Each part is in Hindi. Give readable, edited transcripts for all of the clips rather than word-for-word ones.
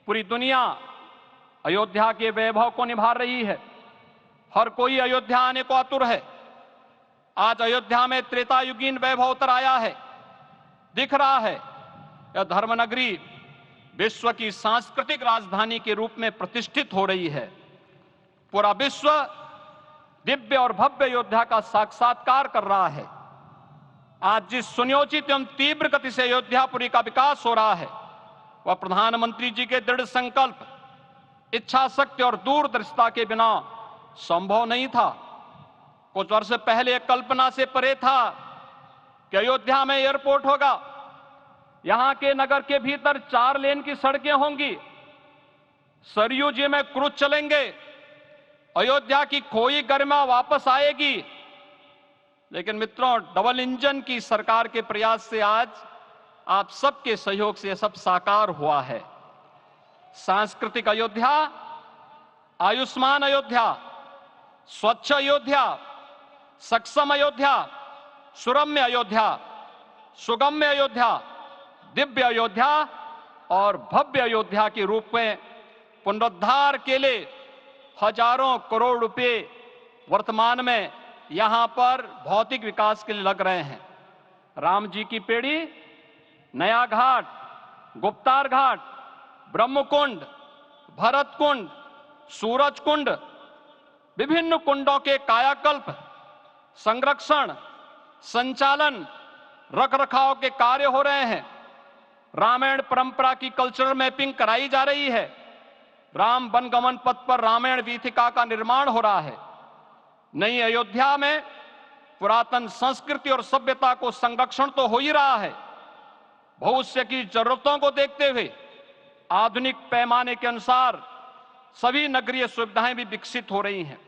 पूरी दुनिया अयोध्या के वैभव को निभा रही है। हर कोई अयोध्या आने को आतुर है। आज अयोध्या में त्रेतायुगीन वैभव उतर आया है। दिख रहा है यह धर्मनगरी विश्व की सांस्कृतिक राजधानी के रूप में प्रतिष्ठित हो रही है। पूरा विश्व दिव्य और भव्य अयोध्या का साक्षात्कार कर रहा है। आज जिस सुनियोजित एवं तीव्र गति से अयोध्यापुरी का विकास हो रहा है, वह प्रधानमंत्री जी के दृढ़ संकल्प, इच्छा शक्ति और दूरदर्शिता के बिना संभव नहीं था। कुछ वर्ष पहले कल्पना से परे था कि अयोध्या में एयरपोर्ट होगा, यहां के नगर के भीतर 4 लेन की सड़कें होंगी, सरयू जी में क्रूज चलेंगे, अयोध्या की खोई गरिमा वापस आएगी। लेकिन मित्रों, डबल इंजन की सरकार के प्रयास से आज आप सबके सहयोग से यह सब साकार हुआ है। सांस्कृतिक अयोध्या, आयुष्मान अयोध्या, स्वच्छ अयोध्या, सक्षम अयोध्या, सुरम्य अयोध्या, सुगम्य अयोध्या, दिव्य अयोध्या और भव्य अयोध्या के रूप में पुनरुद्धार के लिए हजारों करोड़ रुपए वर्तमान में यहां पर भौतिक विकास के लिए लग रहे हैं। राम जी की पेड़ी, नया घाट, गुप्तार घाट, ब्रह्मकुंड, भरत कुंड, सूरज कुंड, विभिन्न कुंडों के कायाकल्प, संरक्षण, संचालन, रखरखाव के कार्य हो रहे हैं। रामायण परंपरा की कल्चरल मैपिंग कराई जा रही है। राम वनगमन पथ पर रामायण वीथिका का निर्माण हो रहा है। नई अयोध्या में पुरातन संस्कृति और सभ्यता को संरक्षण तो हो ही रहा है, भविष्य की जरूरतों को देखते हुए आधुनिक पैमाने के अनुसार सभी नगरीय सुविधाएं भी विकसित हो रही हैं।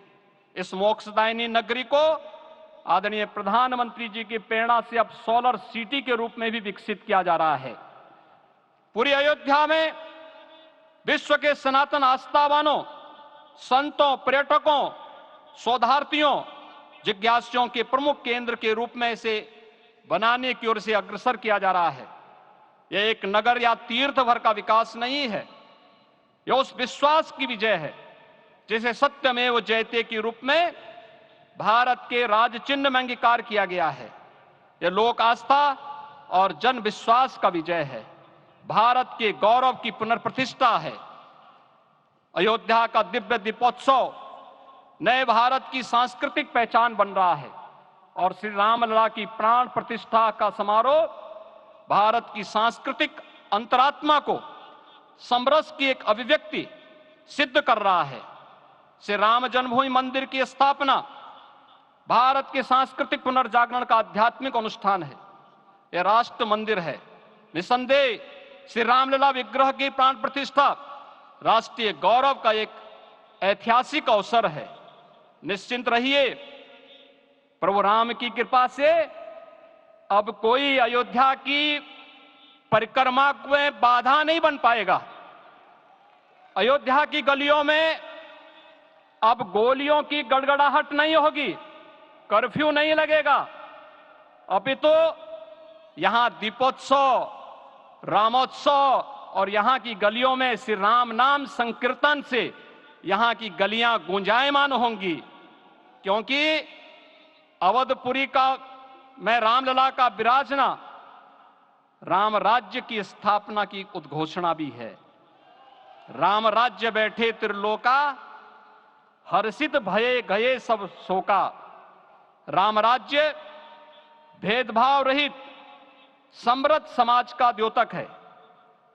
इस मोक्षदायिनी नगरी को आदरणीय प्रधानमंत्री जी की प्रेरणा से अब सोलर सिटी के रूप में भी विकसित किया जा रहा है। पूरी अयोध्या में विश्व के सनातन आस्थावानों, संतों, पर्यटकों, शोधार्थियों, जिज्ञासुओं के प्रमुख केंद्र के रूप में इसे बनाने की ओर से अग्रसर किया जा रहा है। यह एक नगर या तीर्थ भर का विकास नहीं है, यह उस विश्वास की विजय है जिसे सत्यमेव जयते के रूप में भारत के राज चिन्ह में अंगीकार किया गया है। यह लोक आस्था और जन विश्वास का विजय है, भारत के गौरव की पुनर्प्रतिष्ठा है। अयोध्या का दिव्य दीपोत्सव नए भारत की सांस्कृतिक पहचान बन रहा है और श्री रामलला की प्राण प्रतिष्ठा का समारोह भारत की सांस्कृतिक अंतरात्मा को समरस की एक अभिव्यक्ति सिद्ध कर रहा है। श्री राम जन्मभूमि मंदिर की स्थापना भारत के सांस्कृतिक पुनर्जागरण का आध्यात्मिक अनुष्ठान है। यह राष्ट्र मंदिर है। निसंदेह श्री रामलला विग्रह की प्राण प्रतिष्ठा राष्ट्रीय गौरव का एक ऐतिहासिक अवसर है। निश्चिंत रहिए, प्रभु राम की कृपा से अब कोई अयोध्या की परिक्रमा में बाधा नहीं बन पाएगा। अयोध्या की गलियों में अब गोलियों की गड़गड़ाहट नहीं होगी, कर्फ्यू नहीं लगेगा। अपितु यहां दीपोत्सव, रामोत्सव और यहां की गलियों में श्री राम नाम संकीर्तन से यहां की गलियां गुंजायमान होंगी, क्योंकि अवधपुरी का मैं रामलला का विराजना राम राज्य की स्थापना की उद्घोषणा भी है। राम राज्य बैठे त्रिलोका, हर्षित भये गए सब शोका। राम राज्य भेदभाव रहित समृद्ध समाज का द्योतक है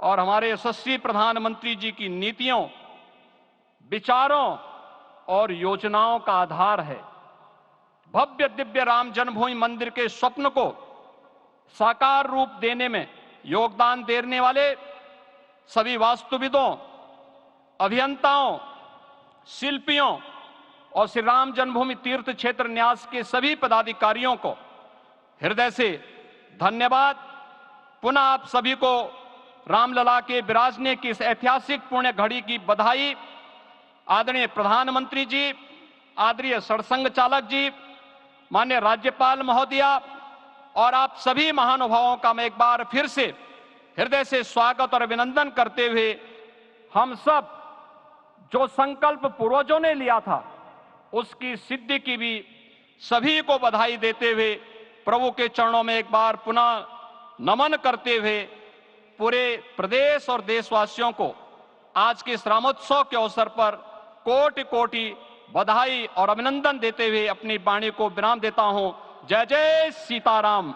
और हमारे यशस्वी प्रधानमंत्री जी की नीतियों, विचारों और योजनाओं का आधार है। भव्य दिव्य राम जन्मभूमि मंदिर के स्वप्न को साकार रूप देने में योगदान देने वाले सभी वास्तुविदों, अभियंताओं, शिल्पियों और श्री राम जन्मभूमि तीर्थ क्षेत्र न्यास के सभी पदाधिकारियों को हृदय से धन्यवाद। पुनः आप सभी को रामलला के विराजने की इस ऐतिहासिक पुण्य घड़ी की बधाई। आदरणीय प्रधानमंत्री जी, आदरणीय सरसंघ चालक जी, माननीय राज्यपाल महोदया और आप सभी महानुभावों का मैं एक बार फिर से हृदय से स्वागत और अभिनंदन करते हुए हम सब जो संकल्प पूर्वजों ने लिया था उसकी सिद्धि की भी सभी को बधाई देते हुए प्रभु के चरणों में एक बार पुनः नमन करते हुए पूरे प्रदेश और देशवासियों को आज के इस रामोत्सव के अवसर पर कोटि कोटि बधाई और अभिनंदन देते हुए अपनी वाणी को विराम देता हूं। जय जय सीताराम।